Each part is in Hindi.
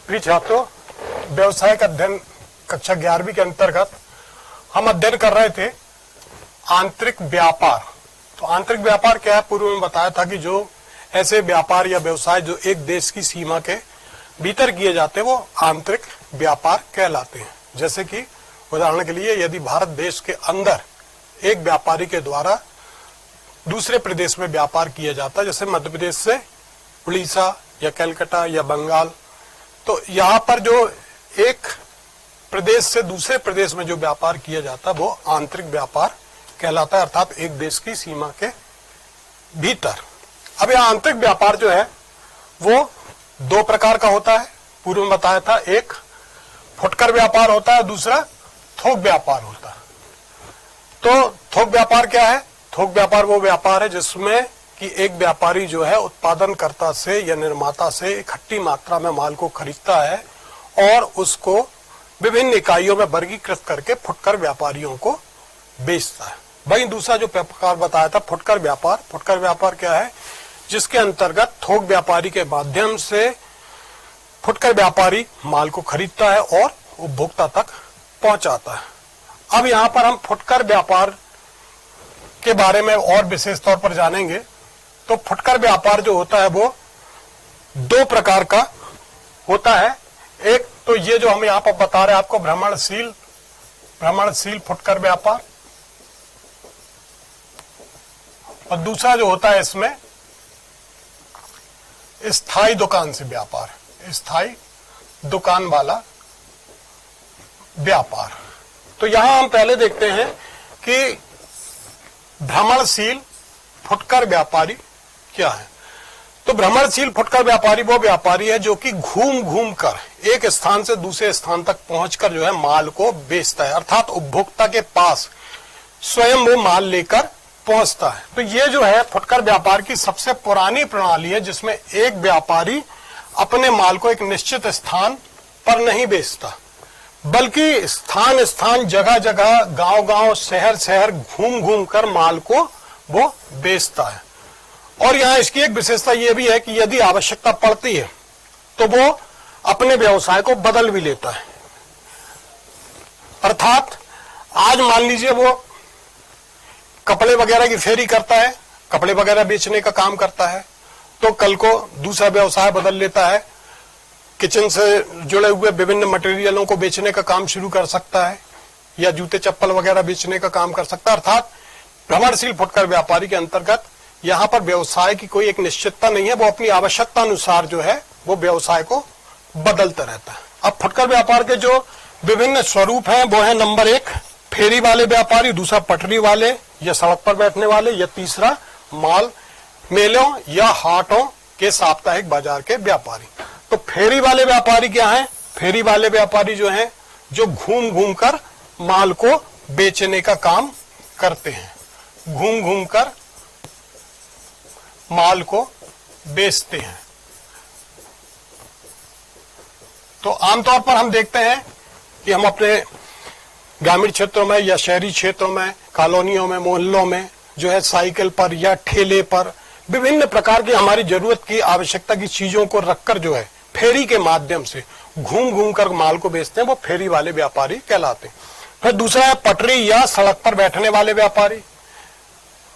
प्रिय छात्रों, व्यवसायिक अध्ययन कक्षा 11वीं के अंतर्गत हम अध्ययन कर रहे थे आंतरिक व्यापार। तो आंतरिक व्यापार क्या है, पूर्व में बताया था कि जो ऐसे व्यापार या व्यवसाय जो एक देश की सीमा के भीतर किए जाते हैं वो आंतरिक व्यापार कहलाते हैं। जैसे कि उदाहरण के लिए यदि भारत देश के अंदर एक व्यापारी के द्वारा दूसरे प्रदेश में व्यापार किया जाता है, जैसे मध्य प्रदेश से उड़ीसा या कलकत्ता या बंगाल, तो यहाँ पर जो एक प्रदेश से दूसरे प्रदेश में जो व्यापार किया जाता है वो आंतरिक व्यापार कहलाता है, अर्थात एक देश की सीमा के भीतर। अब यह आंतरिक व्यापार जो है वो दो प्रकार का होता है। पूर्व में बताया था, एक फुटकर व्यापार होता है, दूसरा थोक व्यापार होता है। तो थोक व्यापार क्या है? थोक व्यापार वो व्यापार है जिसमें कि एक व्यापारी जो है उत्पादनकर्ता से या निर्माता से इकट्ठी मात्रा में माल को खरीदता है और उसको विभिन्न इकाइयों में वर्गीकृत करके फुटकर व्यापारियों को बेचता है। वहीं दूसरा जो प्रकार बताया था फुटकर व्यापार, फुटकर व्यापार क्या है? जिसके अंतर्गत थोक व्यापारी के माध्यम से फुटकर व्यापारी माल को खरीदता है और उपभोक्ता तक पहुंचाता है। अब यहाँ पर हम फुटकर व्यापार के बारे में और विशेष तौर पर जानेंगे। तो फुटकर व्यापार जो होता है वो दो प्रकार का होता है। एक तो ये जो हम यहाँ पर बता रहे हैं आपको, भ्रमणशील फुटकर व्यापार, और दूसरा जो होता है इसमें स्थायी दुकान से व्यापार, स्थायी दुकान वाला व्यापार। तो यहां हम पहले देखते हैं कि भ्रमणशील फुटकर व्यापारी क्या है। तो भ्रमणशील फुटकर व्यापारी वो व्यापारी है जो कि घूम घूम कर एक स्थान से दूसरे स्थान तक पहुंचकर जो है माल को बेचता है, अर्थात उपभोक्ता के पास स्वयं वो माल लेकर पहुंचता है। तो ये जो है फुटकर व्यापार की सबसे पुरानी प्रणाली है जिसमें एक व्यापारी अपने माल को एक निश्चित स्थान पर नहीं बेचता, बल्कि स्थान स्थान, जगह जगह, गांव गांव, शहर शहर घूम घूम कर माल को वो बेचता है। और यहाँ इसकी एक विशेषता यह भी है कि यदि आवश्यकता पड़ती है तो वो अपने व्यवसाय को बदल भी लेता है। अर्थात आज मान लीजिए वो कपड़े वगैरह की फेरी करता है, कपड़े वगैरह बेचने का काम करता है, तो कल को दूसरा व्यवसाय बदल लेता है, किचन से जुड़े हुए विभिन्न मटेरियलों को बेचने का काम शुरू कर सकता है या जूते चप्पल वगैरह बेचने का काम कर सकता है। अर्थात भ्रमणशील फुटकर व्यापारी के अंतर्गत यहाँ पर व्यवसाय की कोई एक निश्चितता नहीं है, वो अपनी आवश्यकता अनुसार जो है वो व्यवसाय को बदलता रहता है। अब फुटकर व्यापार के जो विभिन्न स्वरूप हैं वो है, नंबर 1 फेरी वाले व्यापारी, दूसरा पटरी वाले या सड़क पर बैठने वाले, या तीसरा माल मेलों या हाटों के साप्ताहिक बाजार के व्यापारी। तो फेरी वाले व्यापारी क्या है? फेरी वाले व्यापारी जो है जो घूम घूम कर माल को बेचने का काम करते हैं, घूम घूम कर माल को बेचते हैं। तो आमतौर पर हम देखते हैं कि हम अपने ग्रामीण क्षेत्रों में या शहरी क्षेत्रों में, कॉलोनियों में, मोहल्लों में जो है साइकिल पर या ठेले पर विभिन्न प्रकार की हमारी जरूरत की, आवश्यकता की चीजों को रखकर जो है फेरी के माध्यम से घूम घूम कर माल को बेचते हैं, वो फेरी वाले व्यापारी कहलाते हैं। फिर दूसरा है पटरी या सड़क पर बैठने वाले व्यापारी।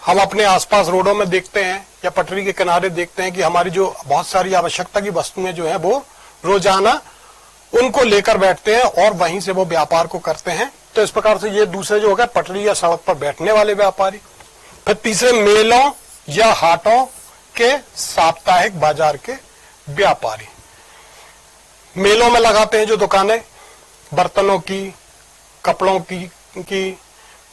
हम अपने आसपास रोडों में देखते हैं या पटरी के किनारे देखते हैं कि हमारी जो बहुत सारी आवश्यकता की वस्तुएं जो है वो रोजाना उनको लेकर बैठते हैं और वहीं से वो व्यापार को करते हैं। तो इस प्रकार से ये दूसरे जो हो गए पटरी या सड़क पर बैठने वाले व्यापारी। फिर तीसरे मेलों या हाटों के साप्ताहिक बाजार के व्यापारी। मेलों में लगाते हैं जो दुकानें बर्तनों की, कपड़ों की,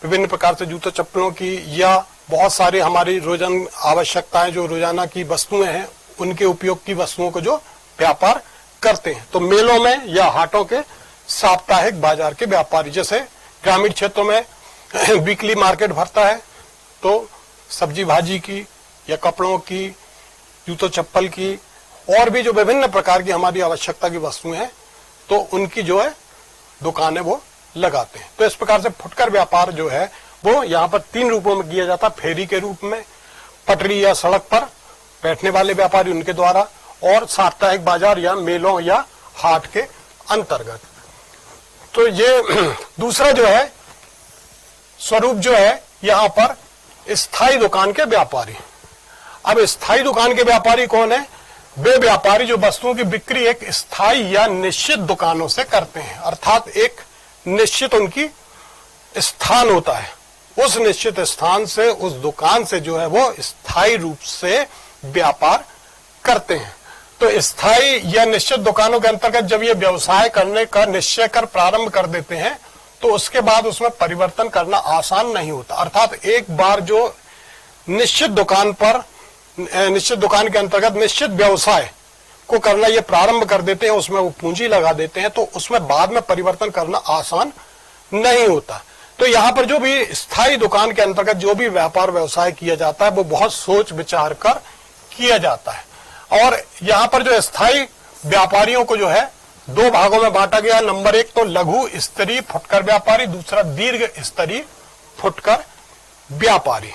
विभिन्न प्रकार से जूते चप्पलों की, या बहुत सारी हमारी रोजाना आवश्यकताएं जो रोजाना की वस्तुएं हैं उनके उपयोग की वस्तुओं को जो व्यापार करते हैं। तो मेलों में या हाटों के साप्ताहिक बाजार के व्यापारी, जैसे ग्रामीण क्षेत्रों में वीकली मार्केट भरता है, तो सब्जी भाजी की या कपड़ों की, जूतों चप्पल की और भी जो विभिन्न प्रकार की हमारी आवश्यकता की वस्तुएं हैं तो उनकी जो है दुकानें वो लगाते हैं। तो इस प्रकार से फुटकर व्यापार जो है वो यहाँ पर 3 रूपों में किया जाता है। फेरी के रूप में, पटरी या सड़क पर बैठने वाले व्यापारी उनके द्वारा, और साप्ताहिक बाजार या मेलों या हाट के अंतर्गत। तो ये दूसरा जो है स्वरूप जो है यहां पर स्थायी दुकान के व्यापारी। अब स्थायी दुकान के व्यापारी कौन है? वे व्यापारी जो वस्तुओं की बिक्री एक स्थायी या निश्चित दुकानों से करते हैं, अर्थात एक निश्चित उनकी स्थान होता है, उस निश्चित स्थान से, उस दुकान से जो है वो स्थायी रूप से व्यापार करते हैं। तो स्थायी या निश्चित दुकानों के अंतर्गत जब ये व्यवसाय करने का निश्चय कर प्रारंभ कर देते हैं तो उसके बाद उसमें परिवर्तन करना आसान नहीं होता। अर्थात एक बार जो निश्चित दुकान पर, निश्चित दुकान के अंतर्गत निश्चित व्यवसाय को करना ये प्रारंभ कर देते हैं, उसमें वो पूंजी लगा देते हैं, तो उसमें बाद में परिवर्तन करना आसान नहीं होता। तो यहाँ पर जो भी स्थायी दुकान के अंतर्गत जो भी व्यापार व्यवसाय किया जाता है वो बहुत सोच विचार कर किया जाता है। और यहाँ पर जो स्थायी व्यापारियों को जो है दो भागों में बांटा गया। नंबर एक तो लघु स्तरीय फुटकर व्यापारी, दूसरा दीर्घ स्तरीय फुटकर व्यापारी।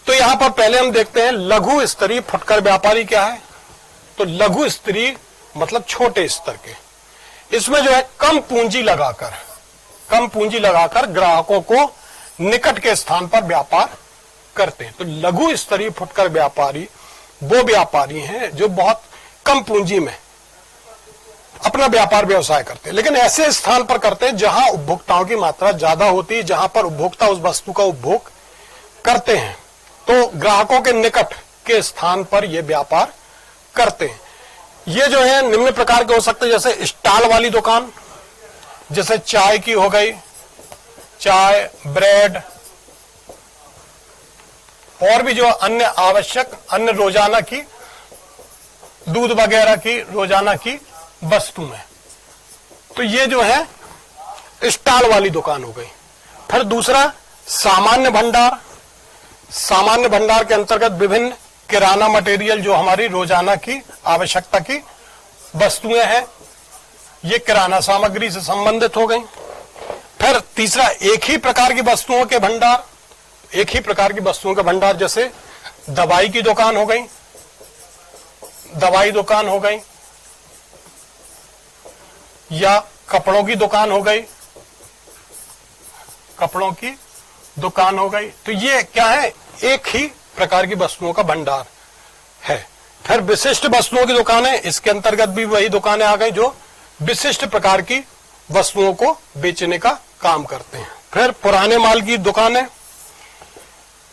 तो यहां पर पहले हम देखते हैं लघु स्तरीय फुटकर व्यापारी क्या है। तो लघु स्तरीय मतलब छोटे स्तर के, इसमें जो है कम पूंजी लगाकर ग्राहकों को निकट के स्थान पर व्यापार करते हैं। तो लघु स्तरीय फुटकर व्यापारी वो व्यापारी हैं जो बहुत कम पूंजी में अपना व्यापार व्यवसाय करते हैं, लेकिन ऐसे स्थान पर करते हैं जहां उपभोक्ताओं की मात्रा ज्यादा होती है, जहां पर उपभोक्ता उस वस्तु का उपभोग करते हैं। तो ग्राहकों के निकट के स्थान पर ये व्यापार करते हैं। ये जो है निम्न प्रकार के हो सकते हैं, जैसे स्टॉल वाली दुकान, जैसे चाय की हो गई, चाय, ब्रेड और भी जो अन्य आवश्यक अन्य रोजाना की, दूध वगैरह की रोजाना की वस्तुएं। तो ये जो है स्टॉल वाली दुकान हो गई। फिर दूसरा सामान्य भंडार। सामान्य भंडार के अंतर्गत विभिन्न किराना मटेरियल जो हमारी रोजाना की आवश्यकता की वस्तुएं हैं, ये किराना सामग्री से संबंधित हो गई। फिर तीसरा एक ही प्रकार की वस्तुओं के भंडार। एक ही प्रकार की वस्तुओं का भंडार, जैसे दवाई की दुकान हो गई, दवाई दुकान हो गई, या कपड़ों की दुकान हो गई, कपड़ों की दुकान हो गई। तो ये क्या है? एक ही प्रकार की वस्तुओं का भंडार है। फिर विशिष्ट वस्तुओं की दुकानें, इसके अंतर्गत भी वही दुकानें आ गई जो विशिष्ट प्रकार की वस्तुओं को बेचने का काम करते हैं। फिर पुराने माल की दुकानें,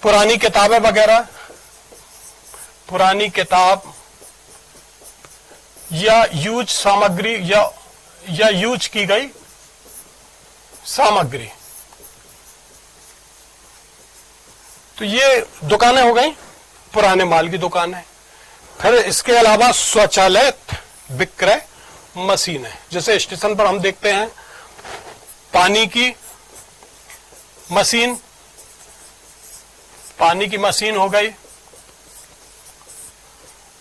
पुरानी किताबें वगैरह, पुरानी किताब या यूज सामग्री या यूज की गई सामग्री। तो ये दुकानें हो गई पुराने माल की दुकानें। फिर इसके अलावा स्वचालित विक्रय मशीनें, जैसे स्टेशन पर हम देखते हैं पानी की मशीन, पानी की मशीन हो गई,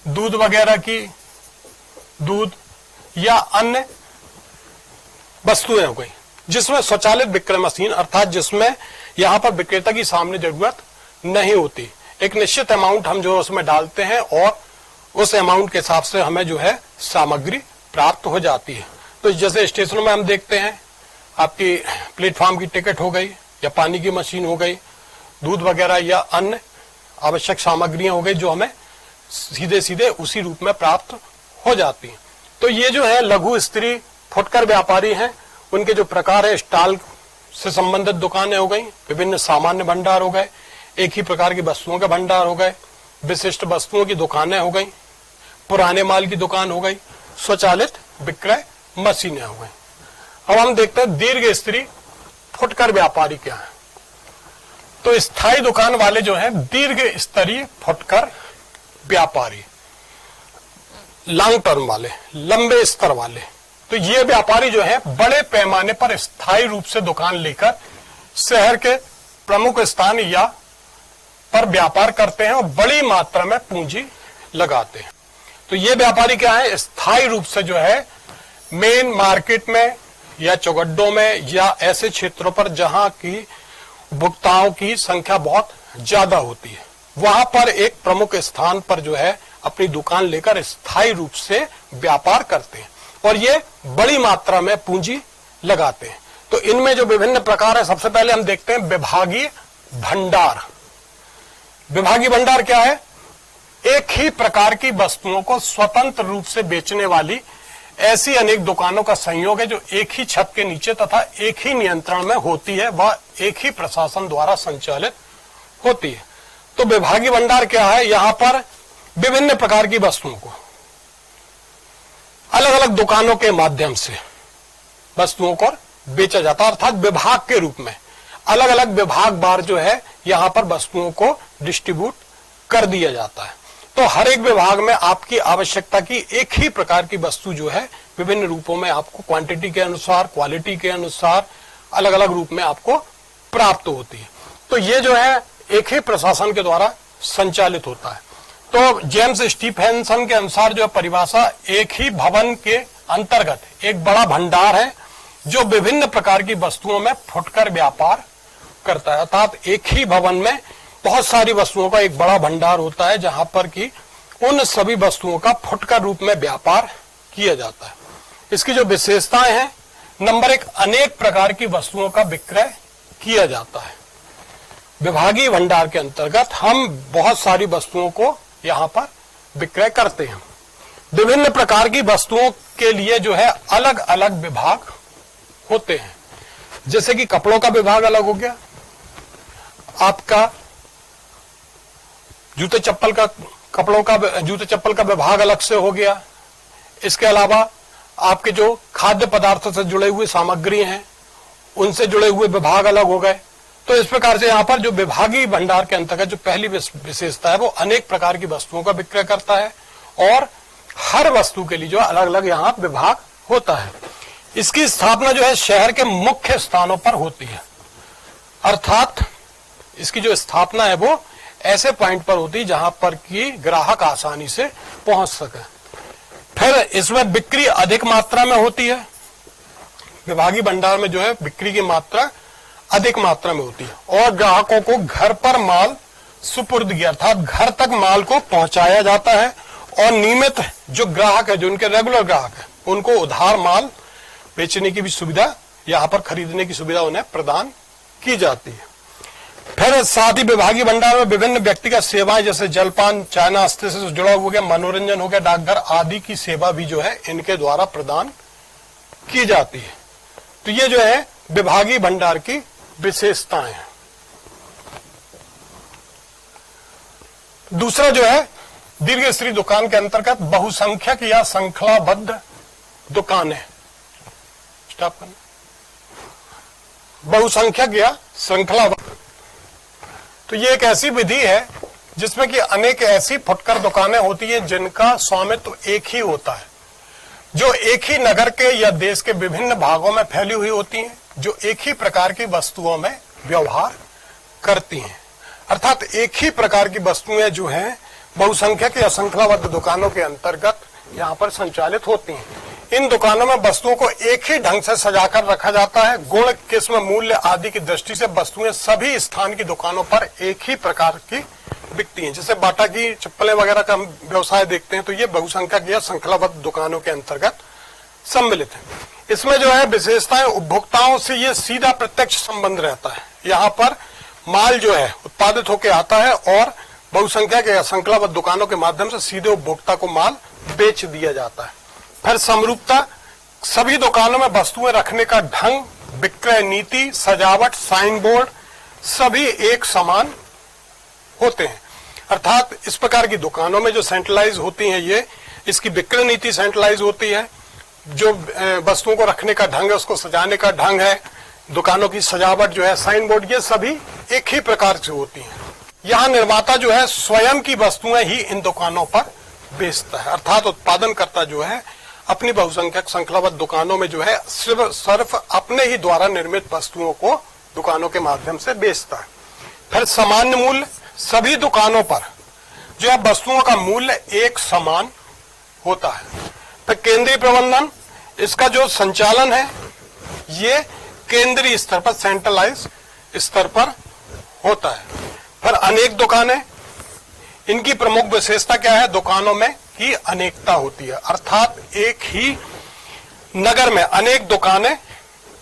दूध वगैरह की, दूध या अन्य वस्तुएं हो गई, जिसमें स्वचालित विक्रय मशीन, अर्थात जिसमें यहां पर विक्रेता की सामने जरूरत नहीं होती। एक निश्चित अमाउंट हम जो उसमें डालते हैं और उस अमाउंट के हिसाब से हमें जो है सामग्री प्राप्त हो जाती है। तो जैसे स्टेशनों में हम देखते हैं आपकी प्लेटफॉर्म की टिकट हो गई, या पानी की मशीन हो गई, दूध वगैरह या अन्य आवश्यक सामग्रियां हो गई जो हमें सीधे सीधे उसी रूप में प्राप्त हो जाती हैं। तो ये जो है लघु स्तरीय फुटकर व्यापारी हैं, उनके जो प्रकार है स्टॉल से संबंधित दुकानें हो गई, विभिन्न सामान्य भंडार हो गए, एक ही प्रकार की वस्तुओं के भंडार हो गए, विशिष्ट वस्तुओं की दुकानें हो गई, पुराने माल की दुकान हो गई, स्वचालित विक्रय मशीनें हो गई। अब हम देखते हैं दीर्घ स्तरीय फुटकर व्यापारी क्या है। तो स्थायी दुकान वाले जो हैं दीर्घ स्तरीय फुटकर व्यापारी, लॉन्ग टर्म वाले, लंबे स्तर वाले। तो ये व्यापारी जो है बड़े पैमाने पर स्थायी रूप से दुकान लेकर शहर के प्रमुख स्थान या पर व्यापार करते हैं और बड़ी मात्रा में पूंजी लगाते हैं। तो ये व्यापारी क्या है? स्थायी रूप से जो है मेन मार्केट में या चौगड्डों में या ऐसे क्षेत्रों पर जहां की उपभोक्ताओं की संख्या बहुत ज्यादा होती है, वहां पर एक प्रमुख स्थान पर जो है अपनी दुकान लेकर स्थायी रूप से व्यापार करते हैं। और ये बड़ी मात्रा में पूंजी लगाते हैं। तो इनमें जो विभिन्न प्रकार है, सबसे पहले हम देखते हैं विभागीय भंडार। विभागीय भंडार क्या है? एक ही प्रकार की वस्तुओं को स्वतंत्र रूप से बेचने वाली ऐसी अनेक दुकानों का संयोग है जो एक ही छत के नीचे तथा एक ही नियंत्रण में होती है, वह एक ही प्रशासन द्वारा संचालित होती है। तो विभागीय भंडार क्या है? यहां पर विभिन्न प्रकार की वस्तुओं को अलग अलग दुकानों के माध्यम से वस्तुओं को बेचा जाता है, अर्थात विभाग के रूप में अलग अलग विभाग बार जो है यहां पर वस्तुओं को डिस्ट्रीब्यूट कर दिया जाता है। तो हर एक विभाग में आपकी आवश्यकता की एक ही प्रकार की वस्तु जो है विभिन्न रूपों में आपको क्वांटिटी के अनुसार, क्वालिटी के अनुसार अलग अलग रूप में आपको प्राप्त होती है। तो ये जो है एक ही प्रशासन के द्वारा संचालित होता है। तो जेम्स स्टीफेंसन के अनुसार जो परिभाषा एक ही भवन के अंतर्गत एक बड़ा भंडार है जो विभिन्न प्रकार की वस्तुओं में फुटकर व्यापार करता है, अर्थात एक ही भवन में बहुत सारी वस्तुओं का एक बड़ा भंडार होता है जहां पर कि उन सभी वस्तुओं का फुटकर रूप में व्यापार किया जाता है। इसकी जो विशेषताएं हैं, नंबर 1, अनेक प्रकार की वस्तुओं का विक्रय किया जाता है। विभागीय भंडार के अंतर्गत हम बहुत सारी वस्तुओं को यहां पर विक्रय करते हैं। विभिन्न प्रकार की वस्तुओं के लिए जो है अलग अलग विभाग होते हैं, जैसे कि कपड़ों का विभाग अलग हो गया, आपका जूते चप्पल का विभाग अलग से हो गया। इसके अलावा आपके जो खाद्य पदार्थों से जुड़े हुए सामग्री हैं उनसे जुड़े हुए विभाग अलग हो गए। तो इस प्रकार से यहाँ पर जो विभागीय भंडार के अंतर्गत जो पहली विशेषता है वो अनेक प्रकार की वस्तुओं का विक्रय करता है और हर वस्तु के लिए जो अलग अलग यहाँ विभाग होता है। इसकी स्थापना जो है शहर के मुख्य स्थानों पर होती है, अर्थात इसकी जो स्थापना है वो ऐसे पॉइंट पर होती है जहां पर कि ग्राहक आसानी से पहुंच सके। फिर इसमें बिक्री अधिक मात्रा में होती है। विभागीय भंडार में जो है बिक्री की मात्रा अधिक मात्रा में होती है और ग्राहकों को घर पर माल सुपुर्दगी अर्थात घर तक माल को पहुंचाया जाता है और नियमित जो ग्राहक है, जो उनके रेगुलर ग्राहक है, उनको उधार माल बेचने की भी सुविधा, यहाँ पर खरीदने की सुविधा उन्हें प्रदान की जाती है। फिर साथ ही विभागीय भंडार में विभिन्न व्यक्तिगत सेवाएं जैसे जलपान, चाय नाश्ते से जुड़ा हो गया, मनोरंजन हो गया, डाकघर आदि की सेवा भी जो है इनके द्वारा प्रदान की जाती है। तो ये जो है विभागीय भंडार की विशेषताएं हैं। दूसरा जो है दीर्घस्तरीय दुकान के अंतर्गत बहुसंख्यक या श्रृंखलाबद्ध दुकानें। बहुसंख्यक या श्रृंखलाबद्ध, तो ये एक ऐसी विधि है जिसमें कि अनेक ऐसी फुटकर दुकानें होती हैं जिनका स्वामित्व एक ही होता है, जो एक ही नगर के या देश के विभिन्न भागों में फैली हुई होती हैं, जो एक ही प्रकार की वस्तुओं में व्यवहार करती हैं। अर्थात एक ही प्रकार की वस्तुएं जो हैं बहुसंख्यक या श्रृंखलाबद्ध दुकानों के अंतर्गत यहाँ पर संचालित होती हैं। इन दुकानों में वस्तुओं को एक ही ढंग से सजाकर रखा जाता है। गुण, किस्म, मूल्य आदि की दृष्टि से वस्तुएं सभी स्थान की दुकानों पर एक ही प्रकार की बिकती हैं। जैसे बाटा की चप्पलें वगैरह का हम व्यवसाय देखते हैं तो ये बहुसंख्यक या श्रृंखलाबद्ध दुकानों के अंतर्गत सम्मिलित है। इसमें जो है विशेषताएं, उपभोक्ताओं से ये सीधा प्रत्यक्ष संबंध रहता है। यहाँ पर माल जो है उत्पादित होकर आता है और बहुसंख्यक या श्रृंखलाबद्ध दुकानों के माध्यम से सीधे उपभोक्ता को माल बेच दिया जाता है। फिर समरूपता, सभी दुकानों में वस्तुएं रखने का ढंग, विक्रय नीति, सजावट, साइन बोर्ड सभी एक समान होते हैं। अर्थात इस प्रकार की दुकानों में जो सेंट्रलाइज होती हैं ये, इसकी विक्रय नीति सेंट्रलाइज होती है, जो वस्तुओं को रखने का ढंग है, उसको सजाने का ढंग है, दुकानों की सजावट जो है, साइन बोर्ड, ये सभी एक ही प्रकार से होती हैं। यहाँ निर्माता जो है स्वयं की वस्तुएं ही इन दुकानों पर बेचता है, अर्थात उत्पादनकर्ता जो है अपनी बहुसंख्यक श्रृंखलाबद्ध दुकानों में जो है सिर्फ अपने ही द्वारा निर्मित वस्तुओं को दुकानों के माध्यम से बेचता है। फिर सामान्य मूल्य, सभी दुकानों पर जो है वस्तुओं का मूल्य एक समान होता है। फिर केंद्रीय प्रबंधन, इसका जो संचालन है ये केंद्रीय स्तर पर, सेंट्रलाइज स्तर पर होता है। फिर अनेक दुकानें, इनकी प्रमुख विशेषता क्या है? दुकानों में की अनेकता होती है, अर्थात एक ही नगर में अनेक दुकानें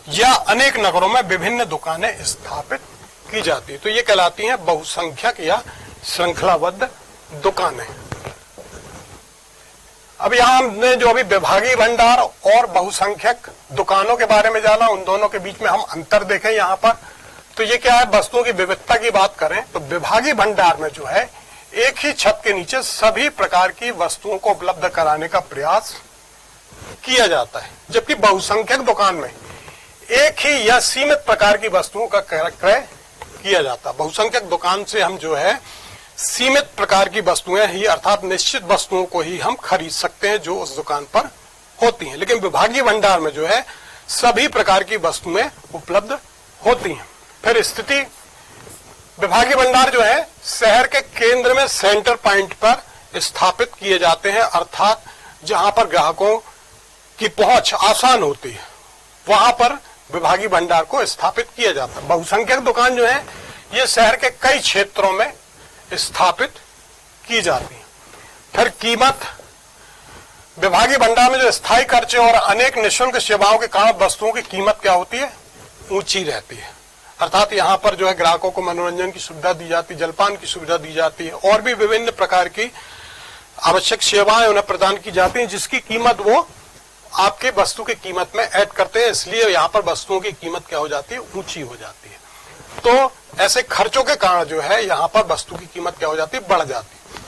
या अनेक नगरों में विभिन्न दुकानें स्थापित की जाती है। तो ये कहलाती हैं बहुसंख्यक या श्रृंखलाबद्ध दुकानें। अब यहां हमने जो अभी विभागीय भंडार और बहुसंख्यक दुकानों के बारे में जाना, उन दोनों के बीच में हम अंतर देखें यहां पर। तो ये क्या है, वस्तुओं की विविधता की बात करें तो विभागीय भंडार में जो है एक ही छत के नीचे सभी प्रकार की वस्तुओं को उपलब्ध कराने का प्रयास किया जाता है, जबकि बहुसंख्यक दुकान में एक ही या सीमित प्रकार की वस्तुओं का क्रय किया जाता है। बहुसंख्यक दुकान से हम जो है सीमित प्रकार की वस्तुएं ही अर्थात निश्चित वस्तुओं को ही हम खरीद सकते हैं जो उस दुकान पर होती हैं, लेकिन विभागीय भंडार में जो है सभी प्रकार की वस्तुएं उपलब्ध होती हैं। फिर स्थिति, विभागीय भंडार जो है शहर के केंद्र में सेंटर पॉइंट पर स्थापित किए जाते हैं, अर्थात जहां पर ग्राहकों की पहुंच आसान होती है वहां पर विभागीय भंडार को स्थापित किया जाता है। बहुसंख्यक दुकान जो है ये शहर के कई क्षेत्रों में स्थापित की जाती है। फिर कीमत, विभागीय भंडार में जो स्थायी खर्चे और अनेक निःशुल्क सेवाओं के कारण वस्तुओं की कीमत क्या होती है, ऊंची रहती है। अर्थात यहाँ पर जो है ग्राहकों को मनोरंजन की सुविधा दी जाती है, जलपान की सुविधा दी जाती है और भी विभिन्न प्रकार की आवश्यक सेवाएं उन्हें प्रदान की जाती हैं, जिसकी कीमत वो आपके वस्तु की कीमत में ऐड करते हैं, इसलिए यहाँ पर वस्तुओं की कीमत क्या हो जाती है, ऊंची हो जाती है। तो ऐसे खर्चों के कारण जो है यहाँ पर वस्तु की कीमत क्या हो जाती है, बढ़ जाती है।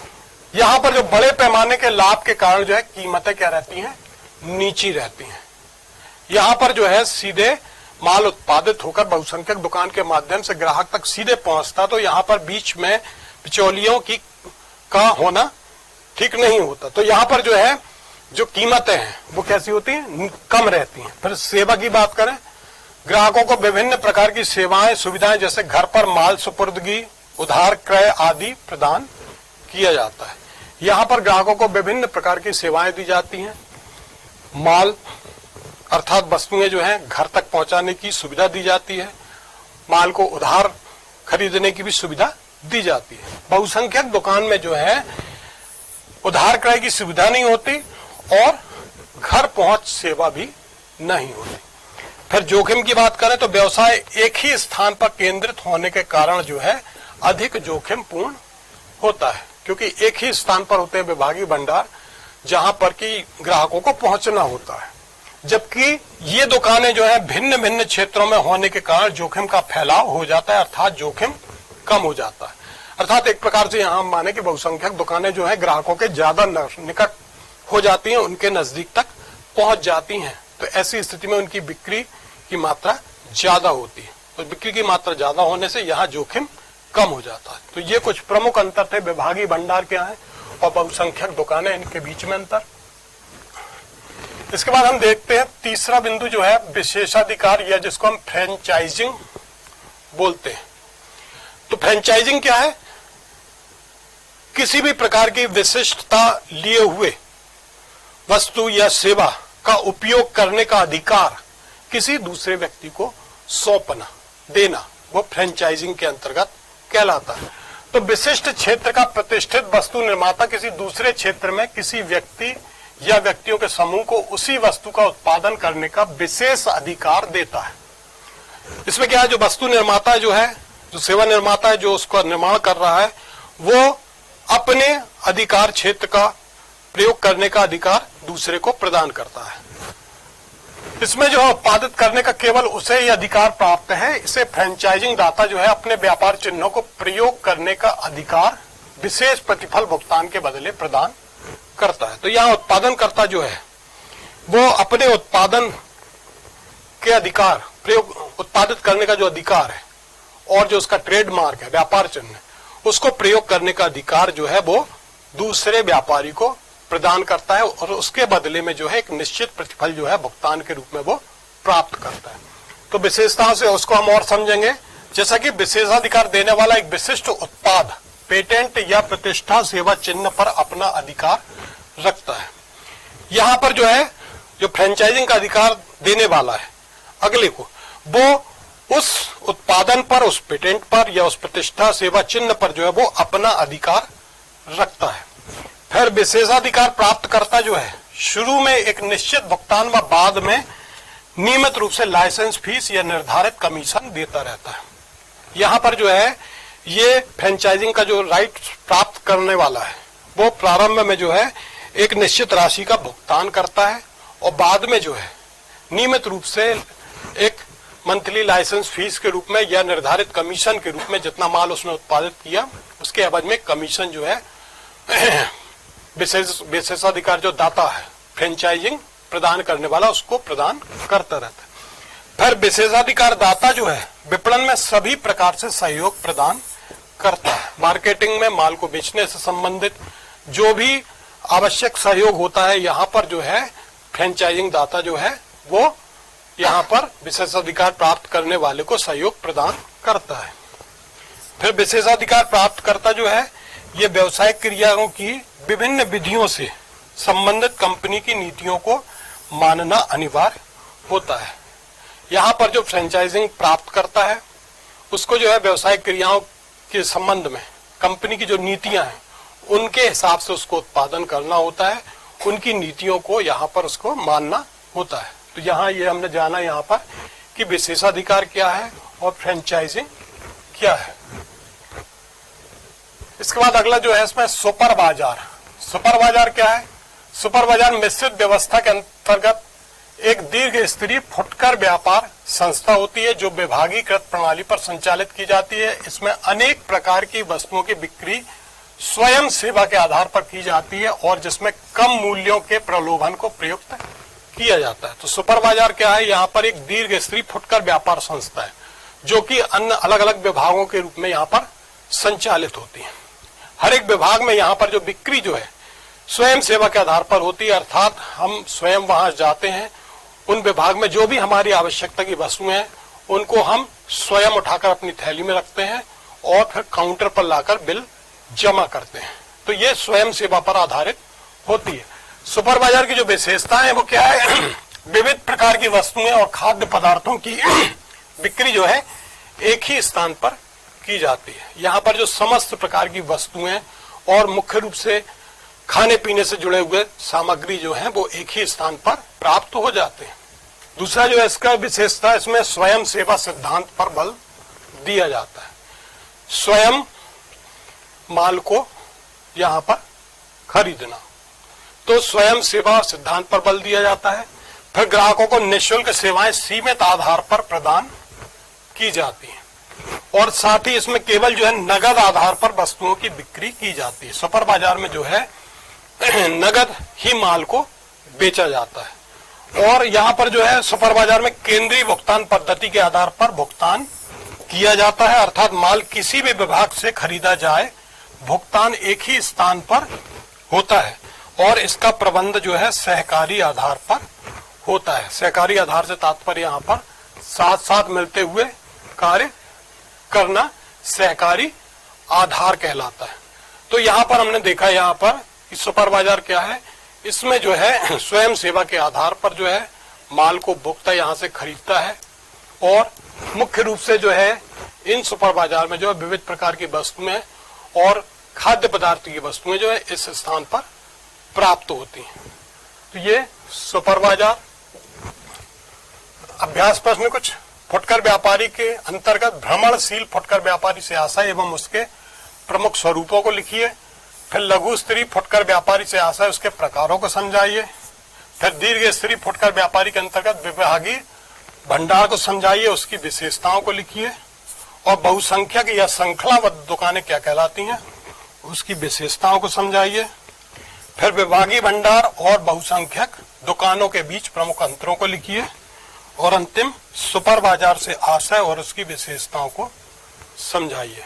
यहाँ पर जो बड़े पैमाने के लाभ के कारण जो है कीमतें क्या रहती हैं, नीची रहती हैं। यहाँ पर जो है सीधे माल उत्पादित होकर बहुसंख्यक दुकान के माध्यम से ग्राहक तक सीधे पहुंचता, तो यहाँ पर बीच में बिचौलियों की का होना ठीक नहीं होता। तो यहाँ पर जो है जो कीमतें हैं वो कैसी होती हैं, कम रहती हैं। फिर सेवा की बात करें, ग्राहकों को विभिन्न प्रकार की सेवाएं सुविधाएं जैसे घर पर माल सुपुर्दगी, उधार क्रय आदि प्रदान किया जाता है। यहाँ पर ग्राहकों को विभिन्न प्रकार की सेवाएं दी जाती हैं। माल अर्थात वस्तुएं जो हैं घर तक पहुंचाने की सुविधा दी जाती है, माल को उधार खरीदने की भी सुविधा दी जाती है। बहुसंख्यक दुकान में जो है उधार क्रय की सुविधा नहीं होती और घर पहुंच सेवा भी नहीं होती। फिर जोखिम की बात करें तो व्यवसाय एक ही स्थान पर केंद्रित होने के कारण जो है अधिक जोखिम पूर्ण होता है, क्योंकि एक ही स्थान पर होते हैं विभागीय भंडार जहां पर कि ग्राहकों को पहुंचना होता है, जबकि ये दुकानें जो है भिन्न भिन्न क्षेत्रों में होने के कारण जोखिम का फैलाव हो जाता है, अर्थात जोखिम कम हो जाता है। अर्थात एक प्रकार से यहाँ हम माने कि बहुसंख्यक दुकानें जो है ग्राहकों के ज्यादा निकट हो जाती हैं, उनके नजदीक तक पहुंच जाती हैं, तो ऐसी स्थिति में उनकी बिक्री की मात्रा ज्यादा होती है। तो बिक्री की मात्रा ज्यादा होने से यहाँ जोखिम कम हो जाता है। तो ये कुछ प्रमुख अंतर थे, विभागीय भंडार क्या है और बहुसंख्यक दुकानें, इनके बीच में अंतर। इसके बाद हम देखते हैं तीसरा बिंदु जो है विशेषाधिकार, या जिसको हम फ्रेंचाइजिंग बोलते हैं। तो फ्रेंचाइजिंग क्या है, किसी भी प्रकार की विशिष्टता लिए हुए वस्तु या सेवा का उपयोग करने का अधिकार किसी दूसरे व्यक्ति को सौंपना, देना, वो फ्रेंचाइजिंग के अंतर्गत कहलाता है। तो विशिष्ट क्षेत्र का प्रतिष्ठित वस्तु निर्माता किसी दूसरे क्षेत्र में किसी व्यक्ति या व्यक्तियों के समूह को उसी वस्तु का उत्पादन करने का विशेष अधिकार देता है। इसमें क्या है, जो वस्तु निर्माता जो है, जो सेवा निर्माता है, जो उसका निर्माण कर रहा है, वो अपने अधिकार क्षेत्र का प्रयोग करने का अधिकार दूसरे को प्रदान करता है। इसमें जो है उत्पादित करने का केवल उसे ही अधिकार प्राप्त है। इसे फ्रेंचाइजिंग दाता जो है अपने व्यापार चिन्हों को प्रयोग करने का अधिकार विशेष प्रतिफल भुगतान के बदले प्रदान करता है। तो यहाँ उत्पादनकर्ता जो है वो अपने उत्पादन के अधिकार, प्रयोग उत्पादित करने का जो अधिकार है और जो उसका ट्रेडमार्क है, व्यापार चिन्ह, उसको प्रयोग करने का अधिकार जो है वो दूसरे व्यापारी को प्रदान करता है और उसके बदले में जो है एक निश्चित प्रतिफल जो है भुगतान के रूप में वो प्राप्त करता है। तो विशेषताओं से उसको हम और समझेंगे, जैसा कि विशेषाधिकार देने वाला एक विशिष्ट उत्पाद, पेटेंट या प्रतिष्ठा सेवा चिन्ह पर अपना अधिकार रखता है। यहाँ पर जो है जो फ्रेंचाइजिंग का अधिकार देने वाला है अगले को, वो उस उत्पादन पर, उस पेटेंट पर या उस प्रतिष्ठा सेवा चिन्ह पर जो है वो अपना अधिकार रखता है। फिर विशेषाधिकार प्राप्तकर्ता जो है शुरू में एक निश्चित भुगतान व बाद में नियमित रूप से लाइसेंस फीस या निर्धारित कमीशन देता रहता है। यहाँ पर जो है ये फ्रेंचाइजिंग का जो राइट प्राप्त करने वाला है वो प्रारंभ में जो है एक निश्चित राशि का भुगतान करता है और बाद में जो है नियमित रूप से एक मंथली लाइसेंस फीस के रूप में या निर्धारित कमीशन के रूप में जितना माल उसने उत्पादित किया उसके एवज में कमीशन जो है विशेषाधिकार जो दाता है फ्रेंचाइजिंग प्रदान करने वाला उसको प्रदान करता रहता है। फिर विशेषाधिकार दाता जो है विपणन में सभी प्रकार से सहयोग प्रदान करता है। मार्केटिंग में माल को बेचने से संबंधित जो भी आवश्यक सहयोग होता है यहाँ पर जो है फ्रेंचाइजिंग दाता जो है वो यहाँ पर विशेषाधिकार प्राप्त करने वाले को सहयोग प्रदान करता है। फिर विशेषाधिकार प्राप्तकर्ता जो है ये व्यवसायिक क्रियाओं की विभिन्न विधियों से संबंधित कंपनी की नीतियों को मानना अनिवार्य होता है। यहाँ पर जो फ्रेंचाइजिंग प्राप्त करता है उसको जो है व्यवसायिक क्रियाओं के संबंध में कंपनी की जो नीतियां हैं उनके हिसाब से उसको उत्पादन करना होता है, उनकी नीतियों को यहाँ पर उसको मानना होता है। तो यहाँ ये हमने जाना यहाँ पर कि विशेषाधिकार क्या है और फ्रेंचाइजिंग क्या है। इसके बाद अगला जो है इसमें सुपर बाजार। सुपर बाजार क्या है? सुपर बाजार मिश्रित व्यवस्था के अंतर्गत एक दीर्घ स्तरीय फुटकर व्यापार संस्था होती है जो विभागीकृत प्रणाली पर संचालित की जाती है। इसमें अनेक प्रकार की वस्तुओं की बिक्री स्वयं सेवा के आधार पर की जाती है और जिसमें कम मूल्यों के प्रलोभन को प्रयुक्त किया जाता है। तो सुपर बाजार क्या है? यहाँ पर एक दीर्घ स्तरीय फुटकर व्यापार संस्था है जो कि अन्य अलग अलग विभागों के रूप में यहाँ पर संचालित होती है। हर एक विभाग में यहाँ पर जो बिक्री जो है स्वयं सेवा के आधार पर होती है, अर्थात हम स्वयं वहां जाते हैं, उन विभाग में जो भी हमारी आवश्यकता की वस्तुएं हैं उनको हम स्वयं उठाकर अपनी थैली में रखते हैं और फिर काउंटर पर लाकर बिल जमा करते हैं। तो ये स्वयं सेवा पर आधारित होती है। सुपर बाजार की जो विशेषता है वो क्या है? विविध प्रकार की वस्तुएं और खाद्य पदार्थों की बिक्री जो है एक ही स्थान पर की जाती है। यहाँ पर जो समस्त प्रकार की वस्तुएं और मुख्य रूप से खाने पीने से जुड़े हुए सामग्री जो है वो एक ही स्थान पर प्राप्त हो जाते हैं। दूसरा जो है इसका विशेषता, इसमें स्वयं सेवा सिद्धांत पर बल दिया जाता है। स्वयं माल को यहाँ पर खरीदना, तो स्वयं सेवा सिद्धांत पर बल दिया जाता है। फिर ग्राहकों को निःशुल्क सेवाएं सीमित आधार पर प्रदान की जाती हैं और साथ ही इसमें केवल जो है नगद आधार पर वस्तुओं की बिक्री की जाती है। सुपर बाजार में जो है नगद ही माल को बेचा जाता है और यहाँ पर जो है सुपर बाजार में केंद्रीय भुगतान पद्धति के आधार पर भुगतान किया जाता है, अर्थात माल किसी भी विभाग से खरीदा जाए भुगतान एक ही स्थान पर होता है और इसका प्रबंध जो है सहकारी आधार पर होता है। सहकारी आधार से तात्पर्य यहाँ पर साथ साथ मिलते हुए कार्य करना सहकारी आधार कहलाता है। तो यहाँ पर हमने देखा यहाँ पर कि सुपर बाजार क्या है, इसमें जो है स्वयं सेवा के आधार पर जो है माल को भुगता यहाँ से खरीदता है और मुख्य रूप से जो है इन सुपर बाजार में जो है विविध प्रकार की वस्तुएं और खाद्य पदार्थ की वस्तुएं जो है इस स्थान पर प्राप्त होती हैं। तो ये सुपर बाजार। अभ्यास प्रश्न कुछ। फुटकर व्यापारी के अंतर्गत भ्रमणशील फुटकर व्यापारी से आशय एवं उसके प्रमुख स्वरूपों को लिखिए। फिर लघु स्तरीय फुटकर व्यापारी से आशय उसके प्रकारों को समझाइए। फिर दीर्घ स्तरीय फुटकर व्यापारी के अंतर्गत विभागीय भंडार को समझाइए, उसकी विशेषताओं को लिखिए और बहुसंख्यक या श्रृंखलाबद्ध दुकानें क्या कहलाती हैं उसकी विशेषताओं को समझाइए। फिर विभागीय भंडार और बहुसंख्यक दुकानों के बीच प्रमुख अंतरों को लिखिए और अंतिम सुपर बाजार से आशय और उसकी विशेषताओं को समझाइए।